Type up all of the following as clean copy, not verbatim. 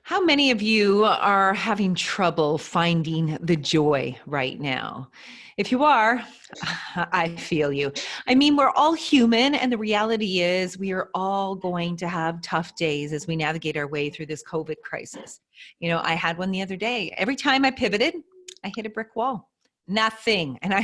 How many of you are having trouble finding the joy right now? If you are, I feel you. I mean, we're all human, and the reality is we are all going to have tough days as we navigate our way through this COVID crisis. You know, I had one the other day. Every time I pivoted, I hit a brick wall. Nothing. And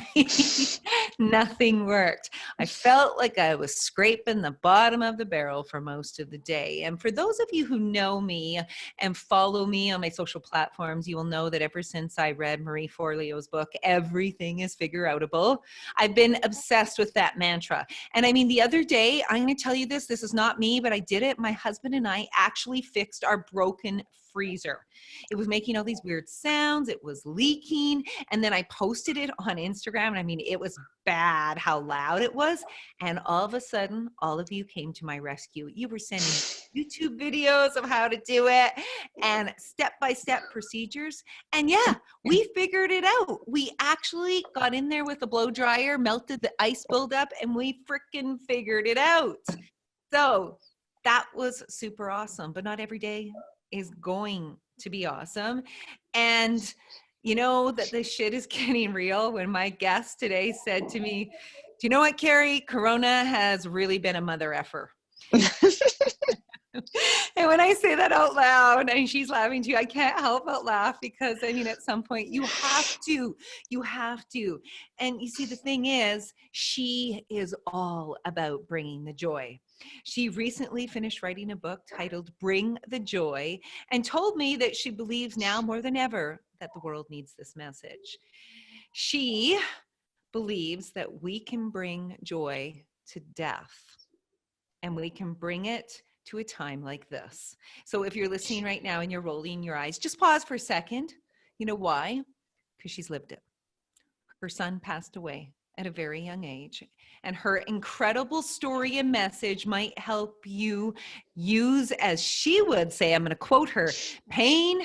nothing worked. I felt like I was scraping the bottom of the barrel for most of the day. And for those of you who know me and follow me on my social platforms, you will know that ever since I read Marie Forleo's book, Everything is Figureoutable, I've been obsessed with that mantra. And I mean, the other day, I'm going to tell you this is not me, but I did it. My husband and I actually fixed our broken freezer. It was making all these weird sounds. It was leaking. And then I posted it on Instagram. And I mean, it was bad how loud it was. And all of a sudden, all of you came to my rescue. You were sending YouTube videos of how to do it and step-by-step procedures. And yeah, we figured it out. We actually got in there with a blow dryer, melted the ice buildup, and we freaking figured it out. So that was super awesome, but not every day is going to be awesome. And you know that this shit is getting real when my guest today said to me, do you know what, Carrie? Corona has really been a mother effer. And when I say that out loud and she's laughing too, I can't help but laugh because I mean, at some point you have to. And you see, the thing is, she is all about bringing the joy. She recently finished writing a book titled Bring the Joy and told me that she believes now more than ever that the world needs this message. She believes that we can bring joy to death and we can bring it to a time like this. So if you're listening right now and you're rolling your eyes, just pause for a second. You know why? Because she's lived it. Her son passed away at a very young age, and her incredible story and message might help you use, as she would say, I'm going to quote her, pain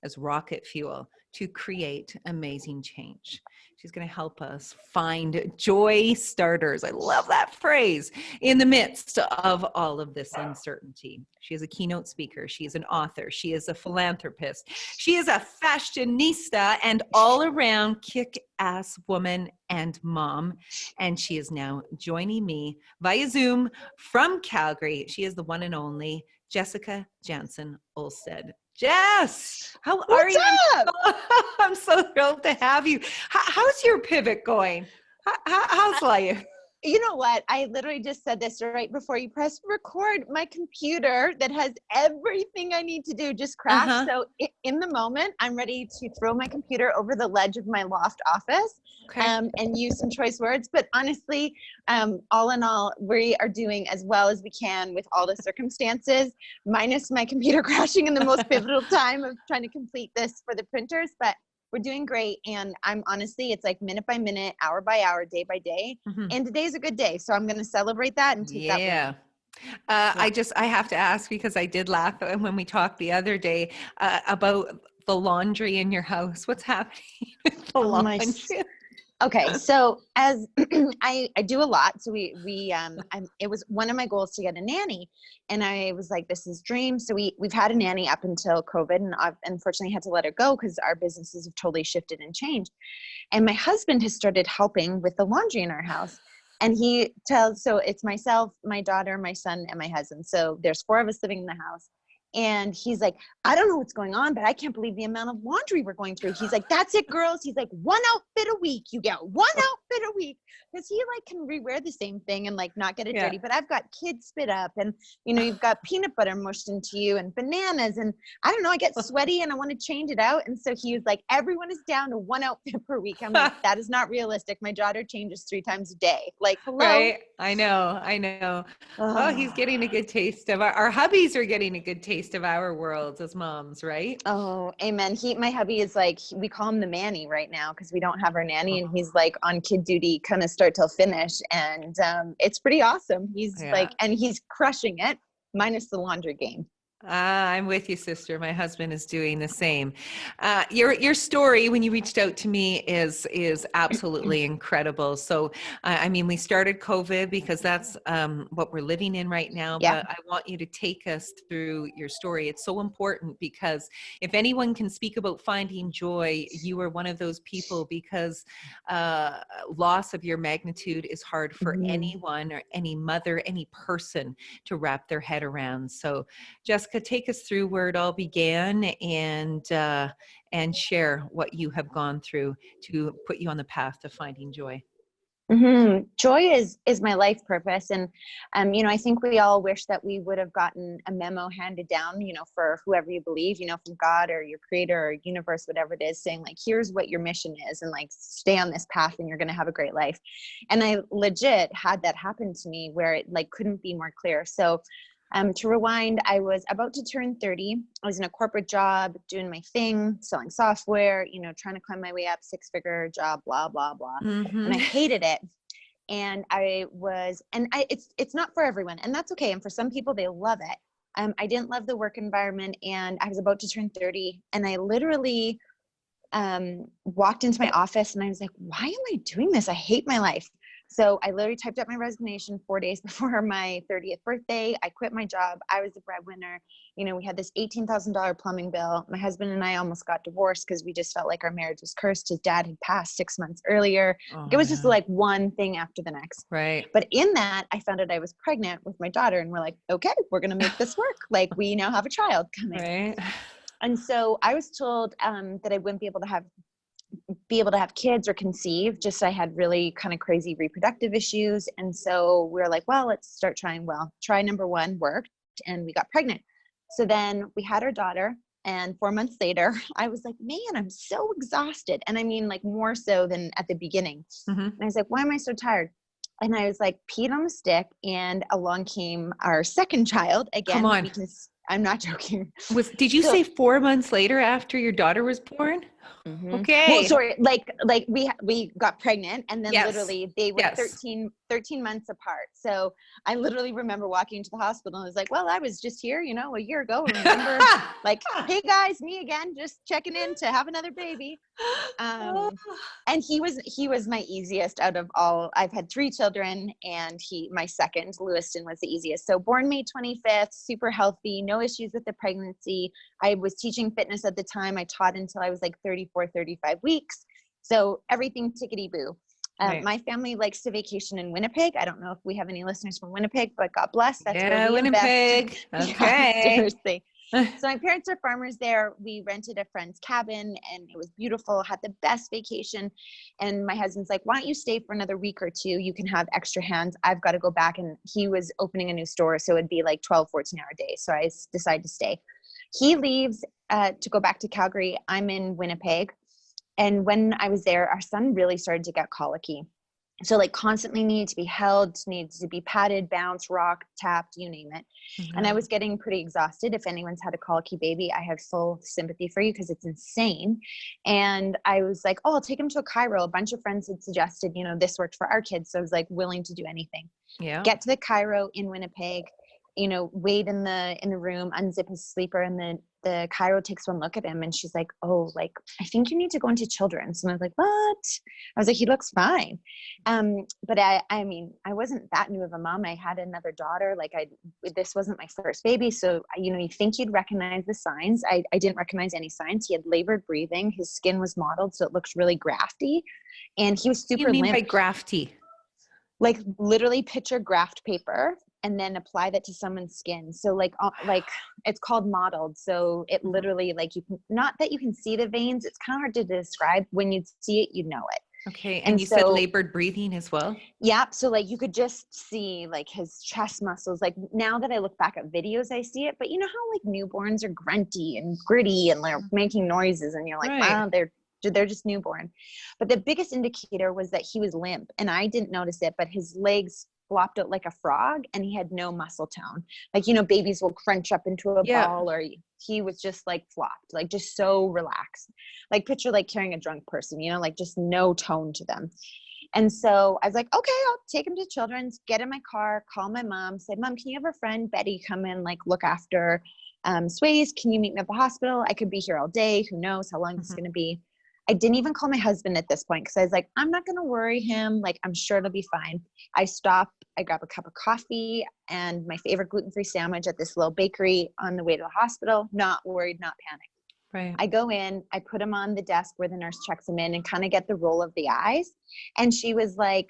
as rocket fuel to create amazing change. She's going to help us find joy starters. I love that phrase, in the midst of all of this uncertainty. She is a keynote speaker. She is an author. She is a philanthropist. She is a fashionista and all around kick-ass woman and mom. And she is now joining me via Zoom from Calgary. She is the one and only Jessica Janzen Olsted. Jess, how are you? I'm so thrilled to have you. How's your pivot going? How's life? You know what? I literally just said this right before you press record. My computer that has everything I need to do just crashed. So in the moment, I'm ready to throw my computer over the ledge of my loft office and use some choice words. But honestly, all in all, we are doing as well as we can with all the circumstances, minus my computer crashing in the most pivotal time of trying to complete this for the printers. But we're doing great. And I'm honestly, it's like minute by minute, hour by hour, day by day. And today's a good day. So I'm going to celebrate that and take that win. I have to ask, because I did laugh when we talked the other day about the laundry in your house. What's happening with the laundry? Okay, so as I do a lot, so it was one of my goals to get a nanny, and I was like, this is dream. So we've had a nanny up until COVID, and I've unfortunately had to let her go because our businesses have totally shifted and changed. And my husband has started helping with the laundry in our house, and so it's myself, my daughter, my son, and my husband. So there's 4 of us living in the house. And he's like, I don't know what's going on, but I can't believe the amount of laundry we're going through. He's like, that's it, girls. He's like, 1 outfit a week. You get 1 outfit a week. Because he like can rewear the same thing and like not get it dirty. But I've got kids spit up and, you know, you've got peanut butter mushed into you and bananas. And I don't know, I get sweaty and I want to change it out. And so he was like, everyone is down to 1 outfit per week. I'm like, that is not realistic. My daughter changes 3 times a day. Like, hello. Right. I know. Oh, he's getting a good taste of our hubbies are getting a good taste of our worlds as moms, right? Oh, amen. My hubby is like, we call him the manny right now because we don't have our nanny, and he's like on kid duty kind of start till finish. And it's pretty awesome. He's like, and he's crushing it minus the laundry game. I'm with you, sister. My husband is doing the same. Your story when you reached out to me is absolutely incredible. So, I mean, we started COVID because that's what we're living in right now. Yeah. But I want you to take us through your story. It's so important because if anyone can speak about finding joy, you are one of those people. Because loss of your magnitude is hard for anyone or any mother, any person to wrap their head around. So, Jessica, take us through where it all began and share what you have gone through to put you on the path to finding joy. Joy is my life purpose. And, I think we all wish that we would have gotten a memo handed down, for whoever you believe, from God or your creator or universe, whatever it is, saying like, here's what your mission is, and like, stay on this path and you're going to have a great life. And I legit had that happen to me where it like couldn't be more clear. So to rewind, I was about to turn 30. I was in a corporate job, doing my thing, selling software, trying to climb my way up, 6-figure job, blah, blah, blah. And I hated it. And it's not for everyone, and that's okay. And for some people, they love it. I didn't love the work environment, and I was about to turn 30, and I literally walked into my office and I was like, why am I doing this? I hate my life. So I literally typed up my resignation 4 days before my 30th birthday. I quit my job. I was the breadwinner. We had this $18,000 plumbing bill. My husband and I almost got divorced because we just felt like our marriage was cursed. His dad had passed 6 months earlier. It was just like one thing after the next. Right. But in that, I found out I was pregnant with my daughter, and we're like, okay, we're going to make this work. Like, we now have a child coming. Right. And so I was told that I wouldn't be able to have kids or conceive. Just I had really kind of crazy reproductive issues. And so we were like, well, let's start trying. Well, try number one worked, and we got pregnant. So then we had our daughter, and 4 months later, I was like, man, I'm so exhausted. And I mean, like, more so than at the beginning. And I was like, why am I so tired? And I was like, peed on a stick, and along came our second child. Again, come on. I'm not joking. Did you say 4 months later after your daughter was born? Okay. Well, sorry, like we got pregnant, and then literally they were 13 months apart. So I literally remember walking into the hospital and I was like, well, I was just here, a year ago. Remember, like, hey guys, me again, just checking in to have another baby. And he was my easiest out of all. I've had 3 children, and my second, Lewiston, was the easiest. So born May 25th, super healthy, no issues with the pregnancy. I was teaching fitness at the time. I taught until I was like 34, 35 weeks. So everything tickety-boo. Right. My family likes to vacation in Winnipeg. I don't know if we have any listeners from Winnipeg, but God bless. That's where we Winnipeg. Invest. Okay. Yeah, so my parents are farmers there. We rented a friend's cabin, and it was beautiful. Had the best vacation. And my husband's like, why don't you stay for another week or two? You can have extra hands. I've got to go back. And he was opening a new store, so it'd be like 12, 14-hour days. So I decided to stay. He leaves to go back to Calgary. I'm in Winnipeg. And when I was there, our son really started to get colicky. So like constantly needed to be held, needed to be patted, bounced, rocked, tapped, you name it. And I was getting pretty exhausted. If anyone's had a colicky baby, I have full sympathy for you because it's insane. And I was like, oh, I'll take him to a chiro. A bunch of friends had suggested, this worked for our kids. So I was like willing to do anything. Yeah. Get to the chiro in Winnipeg, wait in the room, unzip his sleeper, and the chiro takes one look at him, and she's like, oh, like, I think you need to go into children's. And I was like, what? I was like, he looks fine. But I mean, I wasn't that new of a mom. I had another daughter. Like this wasn't my first baby. So, you think you'd recognize the signs. I didn't recognize any signs. He had labored breathing. His skin was mottled, so it looked really grafty. And he was super limp. What do you mean by grafty? Like literally picture graft paper and then apply that to someone's skin. So like it's called mottled. So it literally, like, you can, not that you can see the veins. It's kind of hard to describe. When you see it, you know it. Okay. And you said labored breathing as well? Yeah. So like you could just see like his chest muscles. Like now that I look back at videos, I see it, but you know how like newborns are grunty and gritty and they're making noises, and you're like, wow, they're just newborn. But the biggest indicator was that he was limp, and I didn't notice it, but his legs flopped out like a frog, and he had no muscle tone. Like, babies will crunch up into a ball, or he was just like flopped, like just so relaxed. Like picture like carrying a drunk person, like just no tone to them. And so I was like, okay, I'll take him to Children's, get in my car, call my mom, say, Mom, can you have a friend, Betty, come in, like look after Swayze? Can you meet me at the hospital? I could be here all day. Who knows how long this is going to be? I didn't even call my husband at this point because I was like, I'm not going to worry him. Like, I'm sure it'll be fine. I stop, I grab a cup of coffee and my favorite gluten-free sandwich at this little bakery on the way to the hospital. Not worried, not panicked. Right. I go in, I put him on the desk where the nurse checks him in and kind of get the roll of the eyes. And she was like,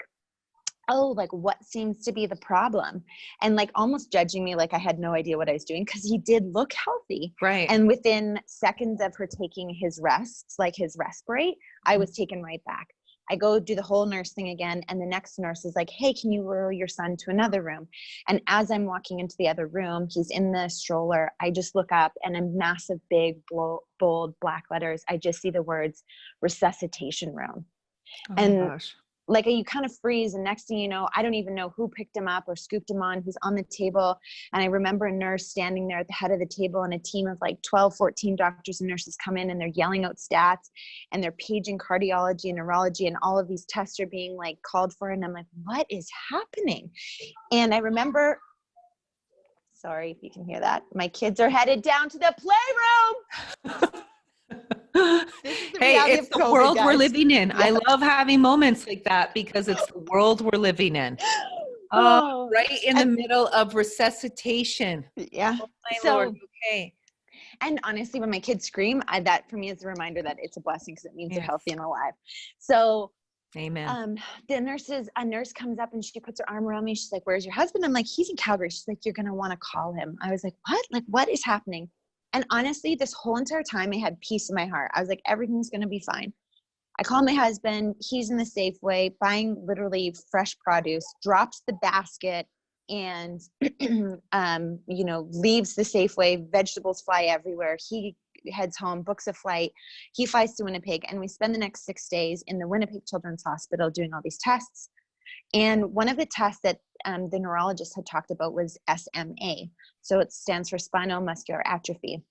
oh, like what seems to be the problem? And like almost judging me like I had no idea what I was doing because he did look healthy. Right. And within seconds of her taking his rests, like his respirate, I was taken right back. I go do the whole nurse thing again. And the next nurse is like, hey, can you roll your son to another room? And as I'm walking into the other room, he's in the stroller. I just look up and in massive, big, bold black letters, I just see the words resuscitation room. Oh and my gosh. like you kind of freeze, and next thing you know, I don't even know who picked him up or scooped him on, who's on the table. And I remember a nurse standing there at the head of the table, and a team of like 12, 14 doctors and nurses come in and they're yelling out stats and they're paging cardiology and neurology, and all of these tests are being like called for. And I'm like, what is happening? And I remember, sorry if you can hear that, my kids are headed down to the playroom. Hey, it's the COVID, world guys. we're living in. Yeah. I love having moments like that because it's the world we're living in. Right in the middle of resuscitation. Yeah. Oh my So, Lord. Okay. and honestly, when my kids scream, that for me is a reminder that it's a blessing because it means they're Yes. healthy and alive. So, Amen. a nurse comes up and she puts her arm around me. She's like, where's your husband? I'm like, he's in Calgary. She's like, you're going to want to call him. I was like, what? Like, what is happening? And honestly, this whole entire time I had peace in my heart. I was like, everything's going to be fine. I call my husband. He's in the Safeway buying literally fresh produce, drops the basket and, leaves the Safeway. Vegetables fly everywhere. He heads home, books a flight. He flies to Winnipeg, and we spend the next 6 days in the Winnipeg Children's Hospital doing all these tests. And one of the tests that the neurologist had talked about was SMA. So it stands for spinal muscular atrophy.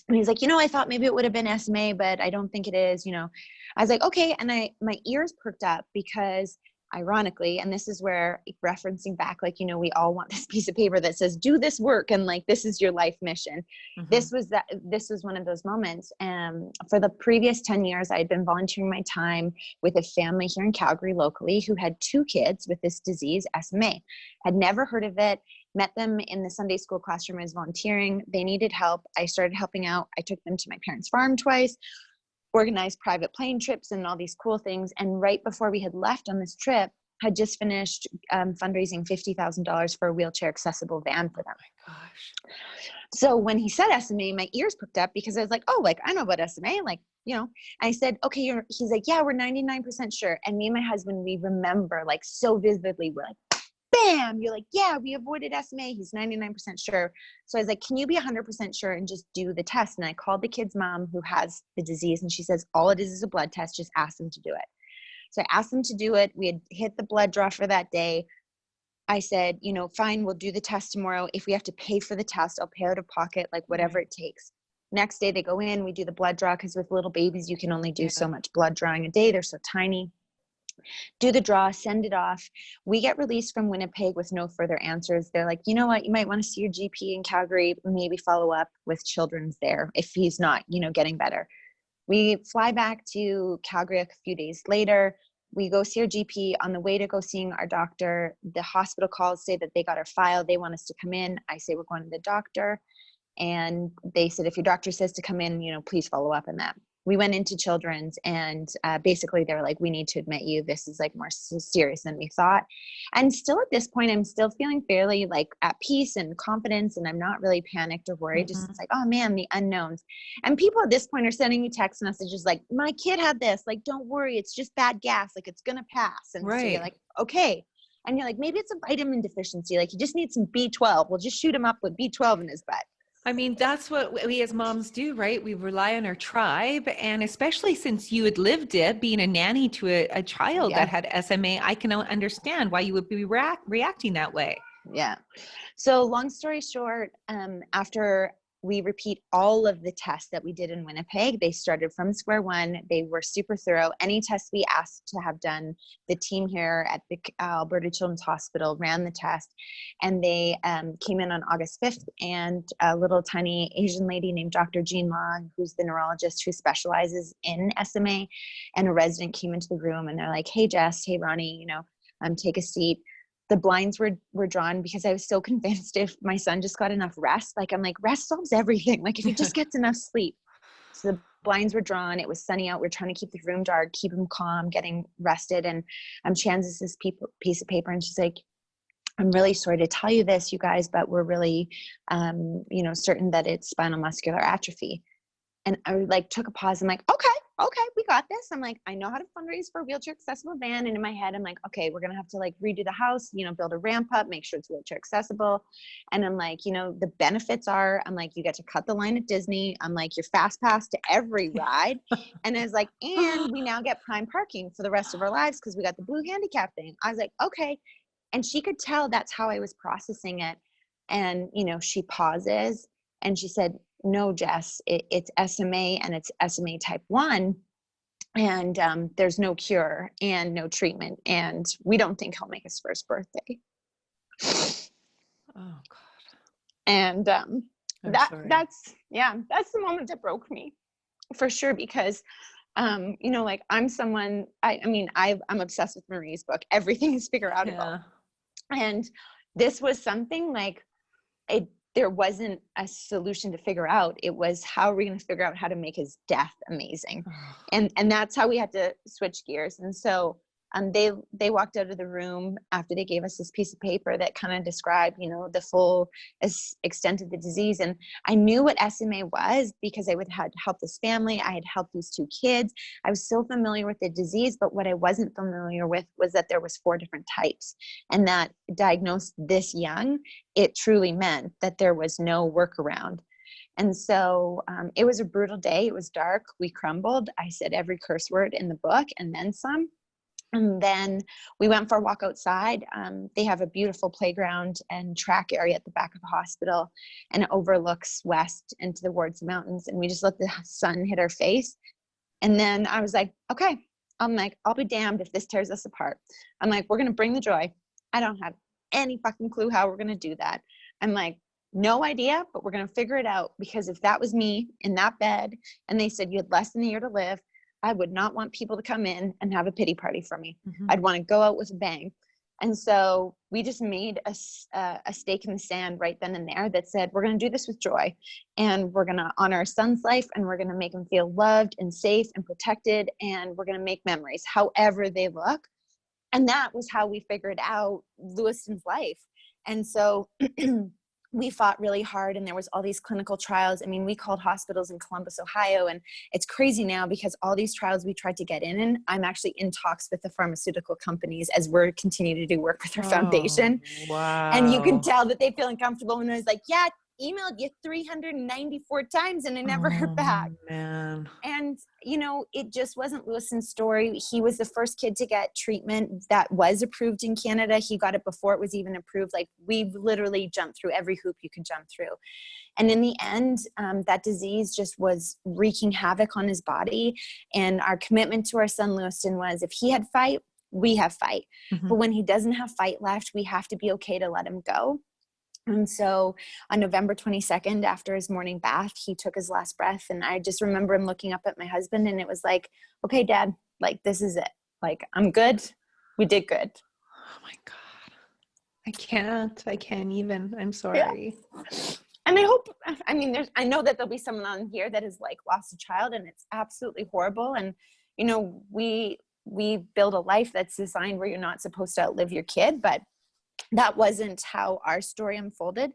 And he's like, I thought maybe it would have been SMA, but I don't think it is, I was like, okay. And my ears perked up because ironically, and this is where referencing back, like, we all want this piece of paper that says, do this work. And like, this is your life mission. Mm-hmm. This was one of those moments. For the previous 10 years, I had been volunteering my time with a family here in Calgary locally who had 2 kids with this disease, SMA. Had never heard of it. Met them in the Sunday school classroom. I was volunteering. They needed help. I started helping out. I took them to my parents' farm twice, organized private plane trips and all these cool things. And right before we had left on this trip, had just finished fundraising $50,000 for a wheelchair accessible van for them. Oh my gosh. So when he said SMA, my ears perked up because I was like, oh, like I know about SMA, like, I said, okay, he's like, yeah, we're 99% sure. And me and my husband, we remember like so vividly, we're like, bam, you're like, yeah, we avoided SMA. He's 99% sure. So I was like, can you be 100% sure and just do the test? And I called the kid's mom who has the disease, and she says, all it is a blood test. Just ask them to do it. So I asked them to do it. We had hit the blood draw for that day. I said, fine, we'll do the test tomorrow. If we have to pay for the test, I'll pay out of pocket, like whatever it takes. Next day they go in, we do the blood draw because with little babies, you can only do so much blood drawing a day. They're so tiny. Do the draw, send it off. We get released from Winnipeg with no further answers. They're like, you know what, you might want to see your GP in Calgary, maybe follow up with Children's there if he's not, getting better. We fly back to Calgary a few days later. We go see our GP. On the way to go seeing our doctor, the hospital calls, say that they got our file. They want us to come in. I say, we're going to the doctor. And they said, if your doctor says to come in, please follow up on that. We went into Children's, and basically they were like, we need to admit you. This is like more serious than we thought. And still at this point, I'm still feeling fairly like at peace and confidence, and I'm not really panicked or worried. Just it's like, oh man, the unknowns. And people at this point are sending me text messages like, my kid had this, like, don't worry, it's just bad gas, like it's gonna pass. And so you're like, okay. And you're like, maybe it's a vitamin deficiency, like he just needs some B12. We'll just shoot him up with B12 in his butt. I mean, that's what we as moms do, right? We rely on our tribe. And especially since you had lived it, being a nanny to a child that had SMA, I can understand why you would be reacting that way. Yeah. So long story short, after we repeat all of the tests that we did in Winnipeg. They started from square one. They were super thorough. Any tests we asked to have done, the team here at the Alberta Children's Hospital ran the test, and they came in on August 5th, and a little tiny Asian lady named Dr. Jean Ma, who's the neurologist who specializes in SMA, and a resident came into the room, and they're like, hey, Jess, hey, Ronnie, take a seat. The blinds were drawn because I was so convinced if my son just got enough rest, like, I'm like, rest solves everything. Like, if he just gets enough sleep. So the blinds were drawn. It was sunny out. We're trying to keep the room dark, keep him calm, getting rested. And she hands us this piece of paper, and she's like, I'm really sorry to tell you this, you guys, but we're really, certain that it's spinal muscular atrophy. And I like took a pause. I'm like, okay, we got this. I'm like, I know how to fundraise for a wheelchair accessible van. And in my head, I'm like, okay, we're going to have to like redo the house, build a ramp up, make sure it's wheelchair accessible. And I'm like, the benefits are, I'm like, you get to cut the line at Disney. I'm like, you're fast pass to every ride. And I was like, and we now get prime parking for the rest of our lives because we got the blue handicap thing. I was like, okay. And she could tell that's how I was processing it. And, she pauses and she said, no, Jess, it's SMA, and it's SMA type 1. And there's no cure and no treatment. And we don't think he'll make his first birthday. Oh, God. And that's the moment that broke me for sure. Because, like I'm someone, I'm obsessed with Marie's book. Everything is figureoutable. Yeah. And this was something like there wasn't a solution to figure out. It was, how are we going to figure out how to make his death amazing? And that's how we had to switch gears. And so they walked out of the room after they gave us this piece of paper that kind of described, the full extent of the disease. And I knew what SMA was because I had helped this family. I had helped these 2 kids. I was so familiar with the disease, but what I wasn't familiar with was that there was 4 different types, and that diagnosed this young, it truly meant that there was no workaround. And so it was a brutal day. It was dark. We crumbled. I said every curse word in the book and then some. And then we went for a walk outside. They have a beautiful playground and track area at the back of the hospital, and it overlooks west into the Wards Mountains. And we just let the sun hit our face. And then I was like, okay, I'll be damned if this tears us apart. I'm like, we're going to bring the joy. I don't have any fucking clue how we're going to do that. I'm like, no idea, but we're going to figure it out, because if that was me in that bed and they said you had less than a year to live, I would not want people to come in and have a pity party for me. Mm-hmm. I'd want to go out with a bang. And so we just made a stake in the sand right then and there that said, we're going to do this with joy, and we're going to honor our son's life, and we're going to make him feel loved and safe and protected, and we're going to make memories, however they look. And that was how we figured out Lewiston's life. And so we fought really hard, and there was all these clinical trials. I mean, we called hospitals in Columbus, Ohio, and it's crazy now because all these trials we tried to get in, I'm actually in talks with the pharmaceutical companies as we're continuing to do work with our foundation. Wow. And you can tell that they feel uncomfortable when I was like, yeah, emailed you 394 times and I never heard back. Man. And, it just wasn't Lewiston's story. He was the first kid to get treatment that was approved in Canada. He got it before it was even approved. Like, we literally jumped through every hoop you could jump through. And in the end, that disease just was wreaking havoc on his body. And our commitment to our son Lewiston was, if he had fight, we have fight. Mm-hmm. But when he doesn't have fight left, we have to be okay to let him go. And so on November 22nd, after his morning bath, he took his last breath. And I just remember him looking up at my husband, and it was like, okay, Dad, like, this is it. Like, I'm good. We did good. Oh my God. I can't even, I'm sorry. Yeah. And I know that there'll be someone on here that has like lost a child, and it's absolutely horrible. And, we build a life that's designed where you're not supposed to outlive your kid, but that wasn't how our story unfolded.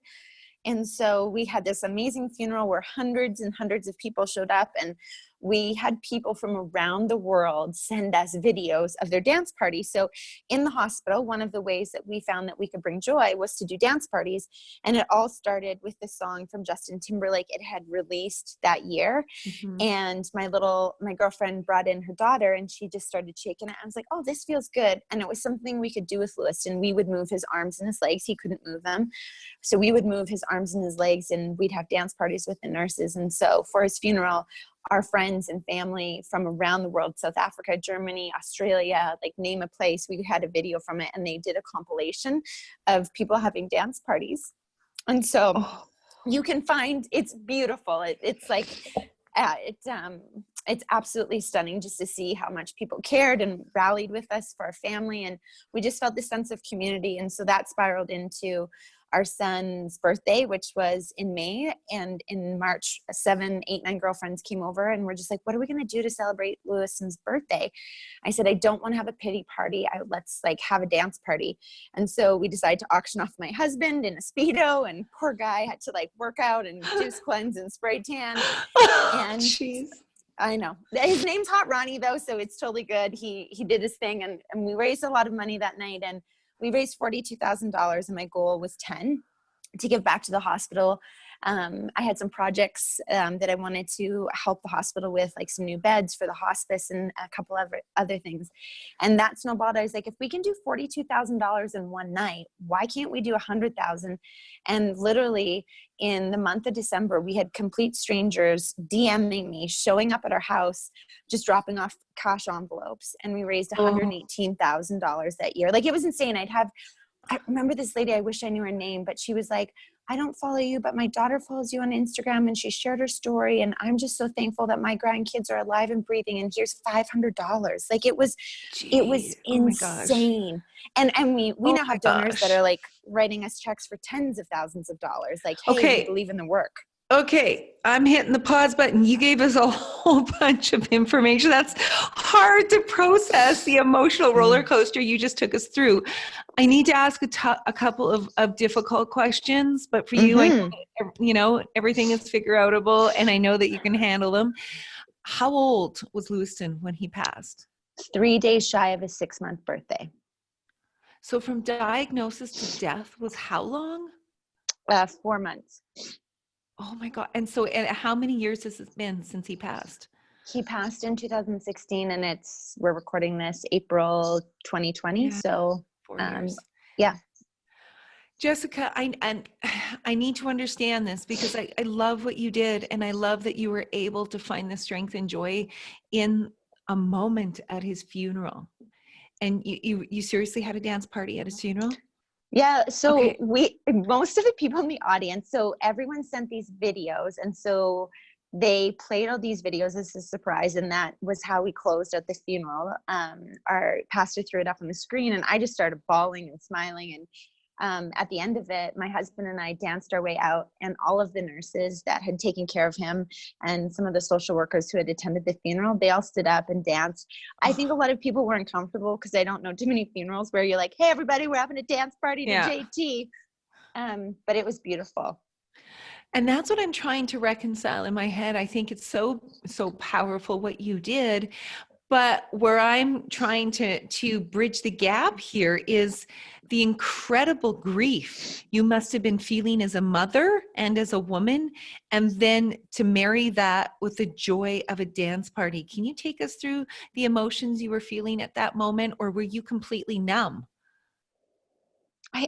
And so we had this amazing funeral where hundreds and hundreds of people showed up, and we had people from around the world send us videos of their dance parties. So in the hospital, one of the ways that we found that we could bring joy was to do dance parties. And it all started with the song from Justin Timberlake. It had released that year. Mm-hmm. And my girlfriend brought in her daughter, and she just started shaking it. I was like, oh, this feels good. And it was something we could do with Lewis. And we would move his arms and his legs. He couldn't move them. So we would move his arms and his legs, and we'd have dance parties with the nurses. And so for his funeral, our friends and family from around the world, South Africa, Germany, Australia, like name a place, we had a video from it, and they did a compilation of people having dance parties. And so you can find, it's beautiful. It's like, it's absolutely stunning just to see how much people cared and rallied with us for our family. And we just felt this sense of community. And so that spiraled into our son's birthday, which was in May. And in March, 7, 8, 9 girlfriends came over, and we're just like, what are we going to do to celebrate Lewis's birthday? I said, I don't want to have a pity party. Let's like have a dance party. And so we decided to auction off my husband in a Speedo, and poor guy had to like work out and juice cleanse and spray tan. And Jeez. I know. His name's Hot Ronnie though, so it's totally good. He did his thing, and we raised a lot of money that night, and we raised $42,000, and my goal was 10 to give back to the hospital. I had some projects that I wanted to help the hospital with, like some new beds for the hospice and a couple of other things. And that snowballed. I was like, if we can do $42,000 in one night, why can't we do 100,000? And literally in the month of December, we had complete strangers DMing me, showing up at our house, just dropping off cash envelopes. And we raised $118,000 that year. Like, it was insane. I remember this lady, I wish I knew her name, but she was like, I don't follow you, but my daughter follows you on Instagram, and she shared her story. And I'm just so thankful that my grandkids are alive and breathing. And here's $500. Like, it was insane. And we now have donors that are like writing us checks for tens of thousands of dollars. Like, hey, we believe in the work. Okay, I'm hitting the pause button. You gave us a whole bunch of information. That's hard to process, the emotional roller coaster you just took us through. I need to ask a couple of difficult questions, but for you, I know everything is figureoutable, and I know that you can handle them. How old was Lewiston when he passed? 3 days shy of his 6-month birthday. So from diagnosis to death was how long? 4 months. Oh my God. And so how many years has it been since he passed? He passed in 2016, and we're recording this April 2020. Yeah. So 4 years. Yeah. Jessica, I need to understand this, because I love what you did, and I love that you were able to find the strength and joy in a moment at his funeral. And you seriously had a dance party at his funeral? Yeah, so most of the people in the audience, so everyone sent these videos, and so they played all these videos as a surprise, and that was how we closed at the funeral. Our pastor threw it up on the screen, and I just started bawling and smiling, and at the end of it, my husband and I danced our way out, and all of the nurses that had taken care of him and some of the social workers who had attended the funeral, they all stood up and danced. I think a lot of people were uncomfortable because I don't know too many funerals where you're like, hey, everybody, we're having a dance party to JT. But it was beautiful. And that's what I'm trying to reconcile in my head. I think it's so powerful what you did. But where I'm trying to bridge the gap here is the incredible grief you must have been feeling as a mother and as a woman, and then to marry that with the joy of a dance party. Can you take us through the emotions you were feeling at that moment, or were you completely numb?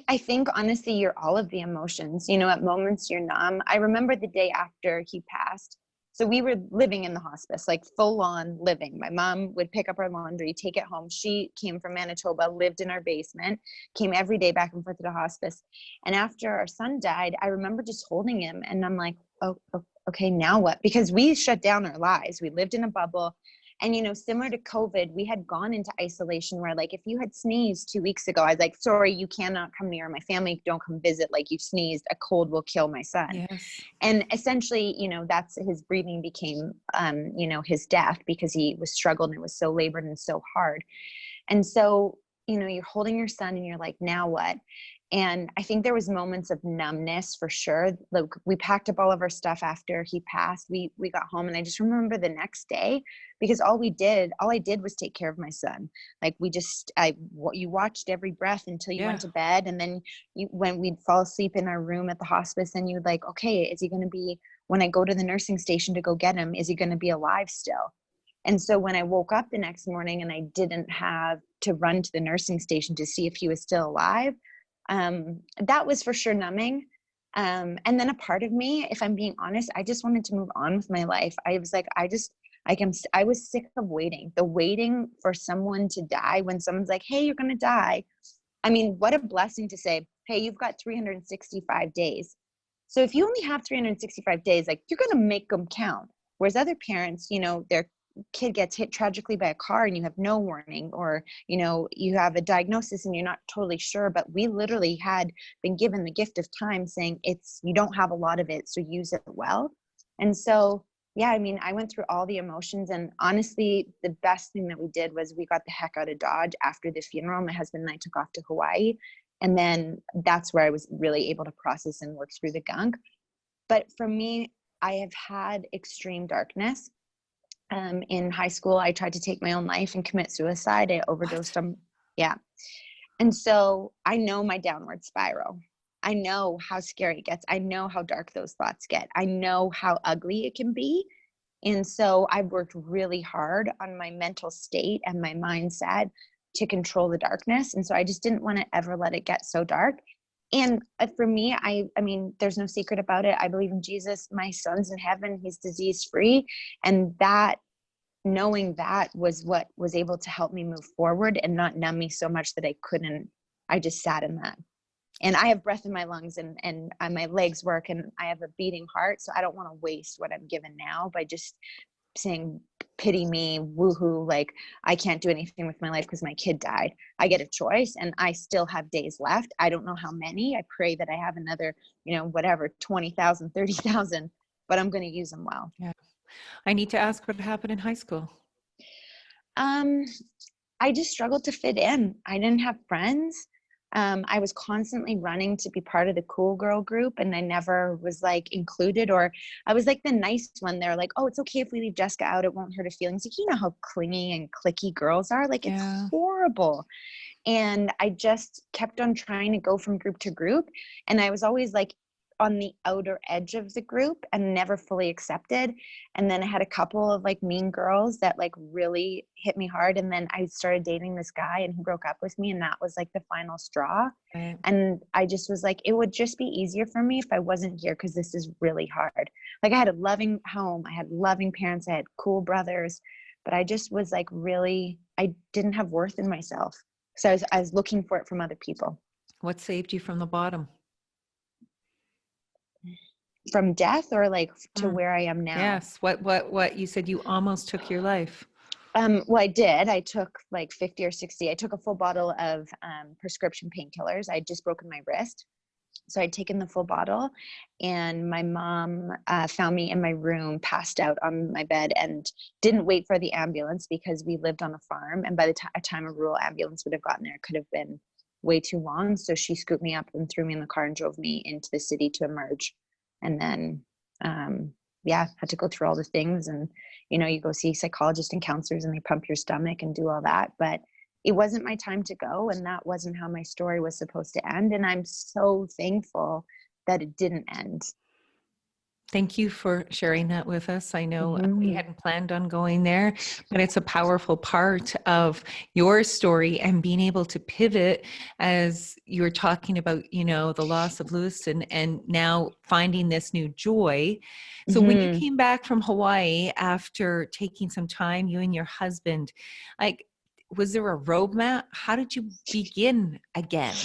I think honestly, you're all of the emotions. You know, at moments you're numb. I remember the day after he passed. So we were living in the hospice, like full on living. My mom would pick up our laundry, take it home. She came from Manitoba, lived in our basement, came every day back and forth to the hospice. And after our son died, I remember just holding him, and I'm like, oh, okay, now what? Because we shut down our lives. We lived in a bubble. And, you know, similar to COVID, we had gone into isolation where, like, if you had sneezed 2 weeks ago, I was like, sorry, you cannot come near my family. Don't come visit. Like, you sneezed, a cold will kill my son. Yes. And essentially, you know, that's his breathing became, you know, his death, because he was struggled and it was so labored and so hard. And so, you know, you're holding your son and you're like, now what? And I think there was moments of numbness for sure. Like we packed up all of our stuff after he passed. We got home, and I just remember the next day, because all I did was take care of my son. Like you watched every breath until you Yeah. went to bed. And then when we'd fall asleep in our room at the hospice, then you'd like, okay, is he going to be, when I go to the nursing station to go get him, is he going to be alive still? And so when I woke up the next morning and I didn't have to run to the nursing station to see if he was still alive, that was for sure numbing. And then a part of me, if I'm being honest, I just wanted to move on with my life. I was like, I was sick of waiting for someone to die. When someone's like, hey, you're going to die. I mean, what a blessing to say, hey, you've got 365 days. So if you only have 365 days, like, you're going to make them count. Whereas other parents, their kid gets hit tragically by a car and you have no warning, or, you have a diagnosis and you're not totally sure. But we literally had been given the gift of time, saying you don't have a lot of it, so use it well. And so, yeah, I mean, I went through all the emotions, and honestly, the best thing that we did was we got the heck out of Dodge after the funeral. My husband and I took off to Hawaii. And then that's where I was really able to process and work through the gunk. But for me, I have had extreme darkness. In high school, I tried to take my own life and commit suicide. I overdosed on, yeah. And so I know my downward spiral. I know how scary it gets. I know how dark those thoughts get. I know how ugly it can be. And so I've worked really hard on my mental state and my mindset to control the darkness. And so I just didn't want to ever let it get so dark. And for me, I mean, there's no secret about it. I believe in Jesus. My son's in heaven. He's disease free. And knowing that was what was able to help me move forward and not numb me so much that I just sat in that. And I have breath in my lungs, and my legs work, and I have a beating heart. So I don't want to waste what I'm given now by just saying, pity me, woohoo, like I can't do anything with my life because my kid died. I get a choice, and I still have days left. I don't know how many. I pray that I have another, 20,000, 30,000, but I'm going to use them well. Yeah. I need to ask what happened in high school. I just struggled to fit in. I didn't have friends. I was constantly running to be part of the cool girl group, and I never was like included, or I was like the nice one. They're like, oh, it's okay if we leave Jessica out. It won't hurt her feelings. Like, you know how clingy and cliquey girls are. Like, it's horrible. And I just kept on trying to go from group to group. And I was always like on the outer edge of the group and never fully accepted. And then I had a couple of like mean girls that like really hit me hard. And then I started dating this guy, and he broke up with me. And that was like the final straw. Right. And I just was like, it would just be easier for me if I wasn't here, because this is really hard. Like, I had a loving home. I had loving parents. I had cool brothers. But I just was like, really, I didn't have worth in myself. So I was looking for it from other people. What saved you from the bottom? From death, or like to where I am now? Yes. What you said, you almost took your life. Well, I did. I took like 50 or 60. I took a full bottle of prescription painkillers. I had just broken my wrist. So I'd taken the full bottle, and my mom found me in my room, passed out on my bed, and didn't wait for the ambulance because we lived on a farm. And by the time a rural ambulance would have gotten there, it could have been way too long. So she scooped me up and threw me in the car and drove me into the city to emerge. And then, had to go through all the things. And, you go see psychologists and counselors, and they pump your stomach and do all that. But it wasn't my time to go, and that wasn't how my story was supposed to end. And I'm so thankful that it didn't end. Thank you for sharing that with us. I know we hadn't planned on going there, but it's a powerful part of your story, and being able to pivot, as you were talking about, the loss of Lewiston, and now finding this new joy. So when you came back from Hawaii after taking some time, you and your husband, like, was there a roadmap? How did you begin again?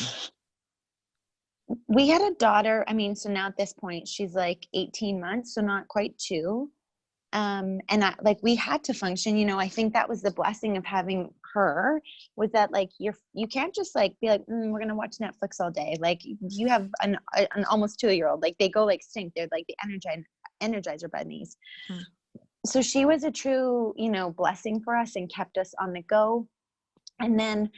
We had a daughter. I mean, so now at this point, she's like 18 months, so not quite 2. And we had to function. I think that was the blessing of having her, was that like you can't just like be like, we're gonna watch Netflix all day. Like, you have an almost 2-year-old. Like, they go like stink. They're like the energizer bunnies. So she was a true, blessing for us, and kept us on the go. And then,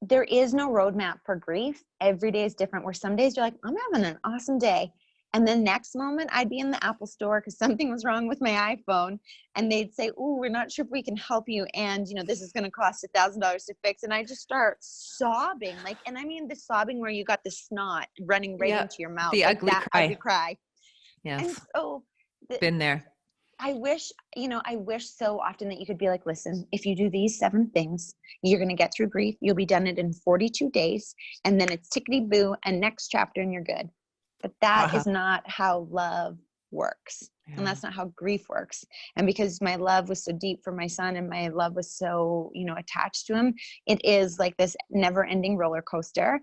there is no roadmap for grief. Every day is different, where some days you're like, I'm having an awesome day. And then next moment I'd be in the Apple store because something was wrong with my iPhone. And they'd say, oh, we're not sure if we can help you. And, this is going to cost $1,000 to fix. And I just start sobbing. And I mean the sobbing where you got the snot running right into your mouth. The like ugly that cry. ugly cry. Yes. And so been there. I wish so often that you could be like, listen, if you do these 7 things, you're going to get through grief. You'll be done it in 42 days. And then it's tickety boo and next chapter and you're good. But that is not how love works. Yeah. And that's not how grief works. And because my love was so deep for my son and my love was so, attached to him, it is like this never ending roller coaster.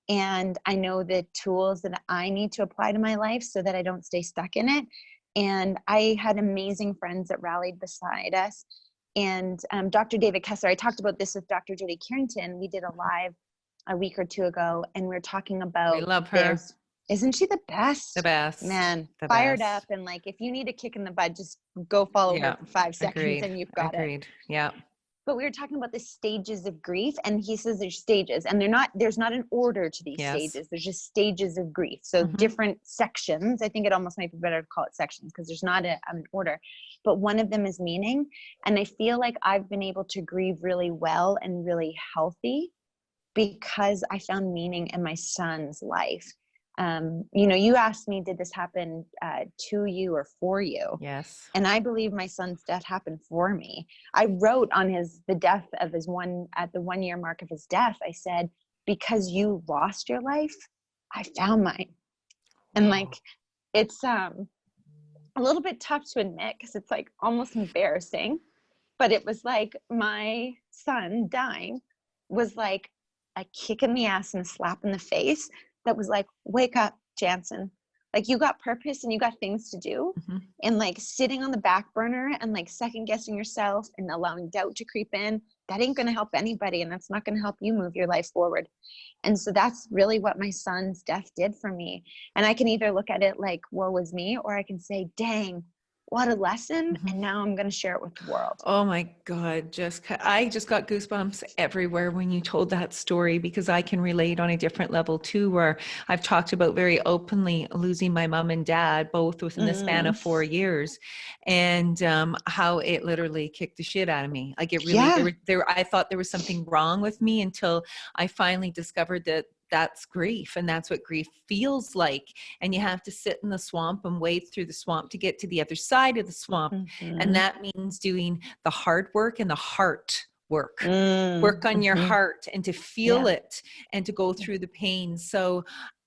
And I know the tools that I need to apply to my life so that I don't stay stuck in it. And I had amazing friends that rallied beside us. And Dr. David Kessler, I talked about this with Dr. Judy Carrington. We did a live a week or 2 ago, and we were talking about. We love her. Isn't she the best? The best. Man, the fired best. up. And if you need a kick in the butt, just go follow her for 5 seconds and you've got it. Yeah. But we were talking about the stages of grief, and he says there's stages, and there's not an order to these stages. There's just stages of grief. So different sections. I think it almost might be better to call it sections because there's not an order. But one of them is meaning. And I feel like I've been able to grieve really well and really healthy because I found meaning in my son's life. You asked me, did this happen to you or for you? Yes. And I believe my son's death happened for me. I wrote on the death of at the 1 year mark of his death, I said, because you lost your life, I found mine. And it's a little bit tough to admit because it's almost embarrassing, but it was my son dying was like a kick in the ass and a slap in the face. That was wake up, Janzen. You got purpose and you got things to do. And sitting on the back burner and second guessing yourself and allowing doubt to creep in, that ain't going to help anybody. And that's not going to help you move your life forward. And so that's really what my son's death did for me. And I can either look at it woe is me, or I can say, dang, what a lesson. And now I'm going to share it with the world. Oh my God, Jessica, I just got goosebumps everywhere when you told that story, because I can relate on a different level too, where I've talked about very openly losing my mom and dad, both within the span of 4 years, and how it literally kicked the shit out of me. It really, I thought there was something wrong with me until I finally discovered that that's grief, and that's what grief feels like. And you have to sit in the swamp and wade through the swamp to get to the other side of the swamp. And that means doing the hard work and the heart work. Work on your heart and to feel it and to go through the pain. So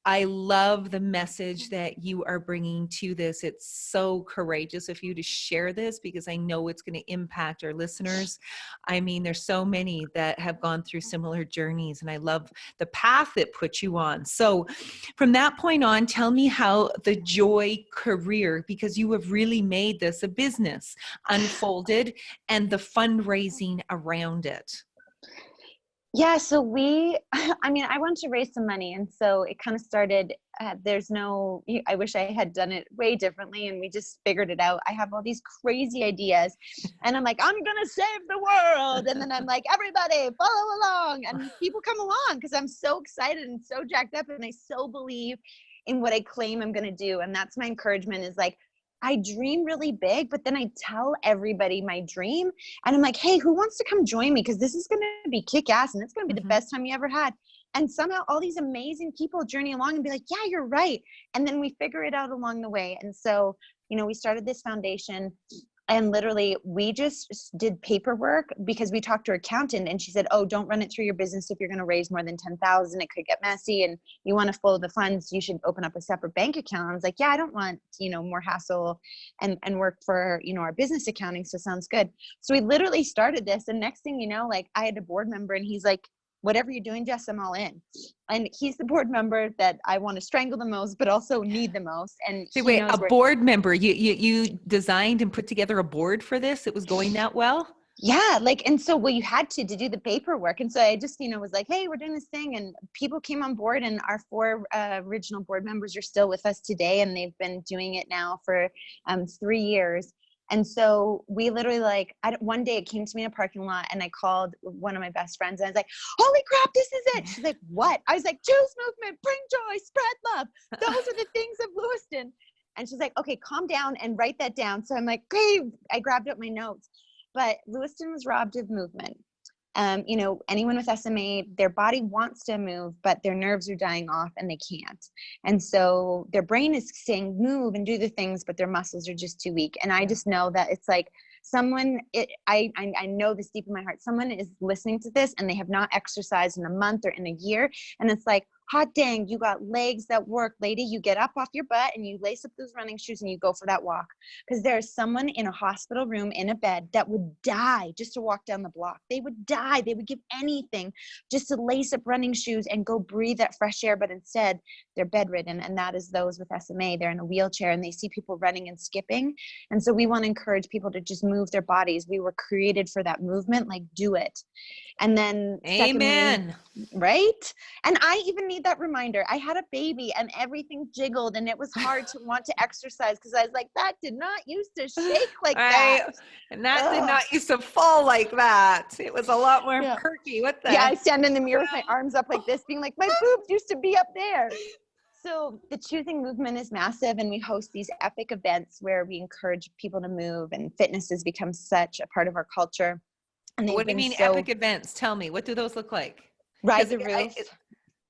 I love the message that you are bringing to this. It's so courageous of you to share this, because I know it's going to impact our listeners. I mean, there's so many that have gone through similar journeys, and I love the path it puts you on. So from that point on, tell me how the Joy career, because you have really made this a business, unfolded, and the fundraising around it. Yeah, so I wanted to raise some money. And so it kind of started, I wish I had done it way differently, and we just figured it out. I have all these crazy ideas, and I'm like, I'm going to save the world. And then I'm like, everybody follow along. And people come along because I'm so excited and so jacked up, and I so believe in what I claim I'm going to do. And that's my encouragement, is I dream really big, but then I tell everybody my dream, and I'm like, hey, who wants to come join me? Because this is going to be kick ass, and it's going to be the best time you ever had. And somehow all these amazing people journey along and be like, yeah, you're right. And then we figure it out along the way. And so, we started this foundation, and literally we just did paperwork because we talked to our accountant, and she said, oh, don't run it through your business. If you're going to raise more than 10,000, it could get messy, and you want to follow the funds, you should open up a separate bank account. I was like, yeah, I don't want, more hassle and work for, our business accounting. So sounds good. So we literally started this, and next thing you know, I had a board member, and he's like, whatever you're doing, Jess, I'm all in. And he's the board member that I want to strangle the most, but also need the most. And wait, a board member, you designed and put together a board for this? It was going that well? Yeah. And so, you had to do the paperwork. And so I just, was like, hey, we're doing this thing, and people came on board, and our 4 original board members are still with us today. And they've been doing it now for 3 years. And so we literally one day it came to me in a parking lot and I called one of my best friends and I was like, holy crap, this is it. She's like, what? I was like, choose movement, bring joy, spread love. Those are the things of Lewiston. And she's like, okay, calm down and write that down. So I'm like, okay, I grabbed up my notes. But Lewiston was robbed of movement. Anyone with SMA, their body wants to move, but their nerves are dying off and they can't. And so their brain is saying move and do the things, but their muscles are just too weak. And I just know that it's like I know this deep in my heart, someone is listening to this and they have not exercised in a month or in a year. And it's like, hot dang, you got legs that work, lady. You get up off your butt and you lace up those running shoes and you go for that walk. Because there's someone in a hospital room in a bed that would die just to walk down the block. They would die. They would give anything just to lace up running shoes and go breathe that fresh air. But instead, they're bedridden. And that is those with SMA. They're in a wheelchair and they see people running and skipping. And so we want to encourage people to just move their bodies. We were created for that movement, like do it. And then amen. Secondly, right? And I even need that reminder. I had a baby and everything jiggled and it was hard to want to exercise because I was like, that did not used to shake like that. And that did not used to fall like that. It was a lot more perky. What the? Yeah, I stand in the mirror with my arms up like this, being like, my boobs used to be up there. So the choosing movement is massive, and we host these epic events where we encourage people to move, and fitness has become such a part of our culture. And what do you mean epic events? Tell me, what do those look like? Ride the Roof.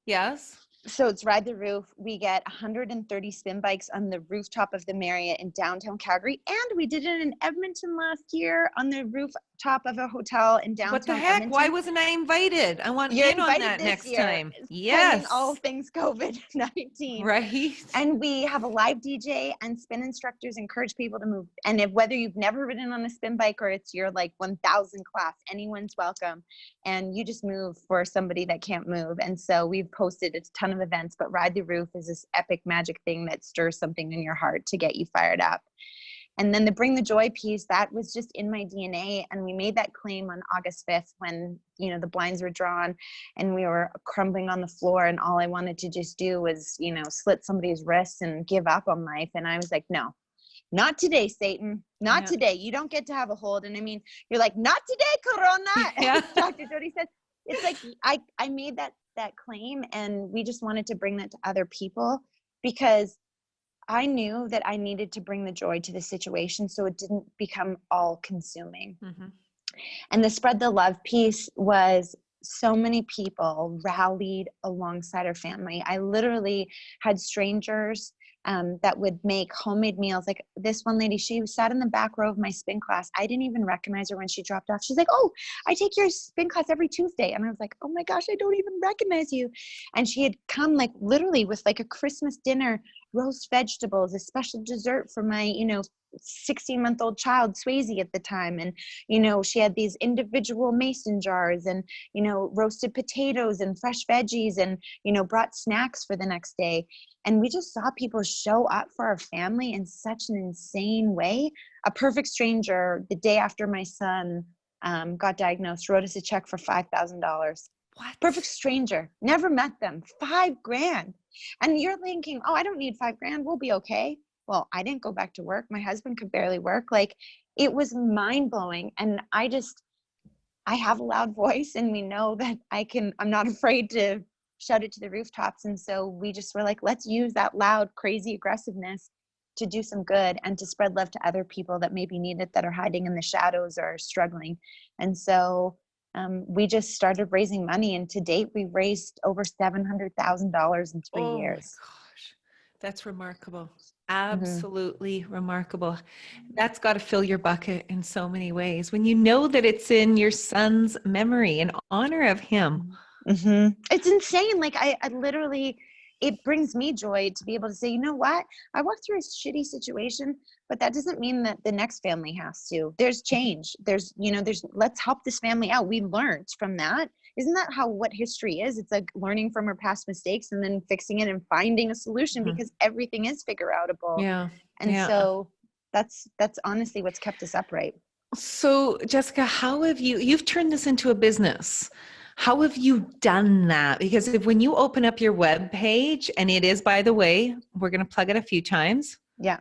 Yes. So it's Ride the Roof. We get 130 spin bikes on the rooftop of the Marriott in downtown Calgary. And we did it in Edmonton last year on the rooftop of a hotel in downtown What the heck? Edmonton. Why wasn't I invited? I want in on that next time. Yes. All things COVID-19. Right. And we have a live DJ and spin instructors encourage people to move. And whether you've never ridden on a spin bike or it's your 1,000 class, anyone's welcome. And you just move for somebody that can't move. And so we've posted a ton of events, but Ride the Roof is this epic magic thing that stirs something in your heart to get you fired up. And then the Bring the Joy piece, that was just in my DNA. And we made that claim on August 5th when, the blinds were drawn and we were crumbling on the floor. And all I wanted to just do was, slit somebody's wrists and give up on life. And I was like, no, not today, Satan. Not today. You don't get to have a hold. And I mean, you're like, not today, Corona. Yeah. Dr. Jody said, it's like, I made that claim, and we just wanted to bring that to other people because I knew that I needed to bring the joy to the situation so it didn't become all consuming. Mm-hmm. And the Spread the Love piece was so many people rallied alongside our family. I literally had strangers that would make homemade meals. Like this one lady, she sat in the back row of my spin class. I didn't even recognize her when she dropped off. She's like, oh, I take your spin class every Tuesday. And I was like, oh my gosh, I don't even recognize you. And she had come literally with a Christmas dinner, roast vegetables, a special dessert for my, 16-month-old child, Swayze at the time. And, she had these individual mason jars and, roasted potatoes and fresh veggies and, brought snacks for the next day. And we just saw people show up for our family in such an insane way. A perfect stranger, the day after my son got diagnosed, wrote us a check for $5,000. What? Perfect stranger. Never met them. $5,000. And you're thinking, oh, I don't need $5,000. We'll be okay. Well, I didn't go back to work. My husband could barely work. It was mind blowing. And I have a loud voice, and we know that I'm not afraid to shout it to the rooftops. And so we just were like, let's use that loud, crazy aggressiveness to do some good and to spread love to other people that maybe need it, that are hiding in the shadows or struggling. And so we just started raising money, and to date, we've raised over $700,000 in 3 years. My gosh, that's remarkable. Absolutely remarkable. That's got to fill your bucket in so many ways. When you know that it's in your son's memory, in honor of him. Mm-hmm. It's insane. I literally, it brings me joy to be able to say, you know what? I walked through a shitty situation, but that doesn't mean that the next family has to. There's change. There's let's help this family out. We learned from that. Isn't that what history is? It's like learning from our past mistakes and then fixing it and finding a solution, because everything is figureoutable. Yeah. And so that's honestly what's kept us upright. So Jessica, how have you've turned this into a business? How have you done that? Because when you open up your web page, and it is, by the way, we're going to plug it a few times, Yeah.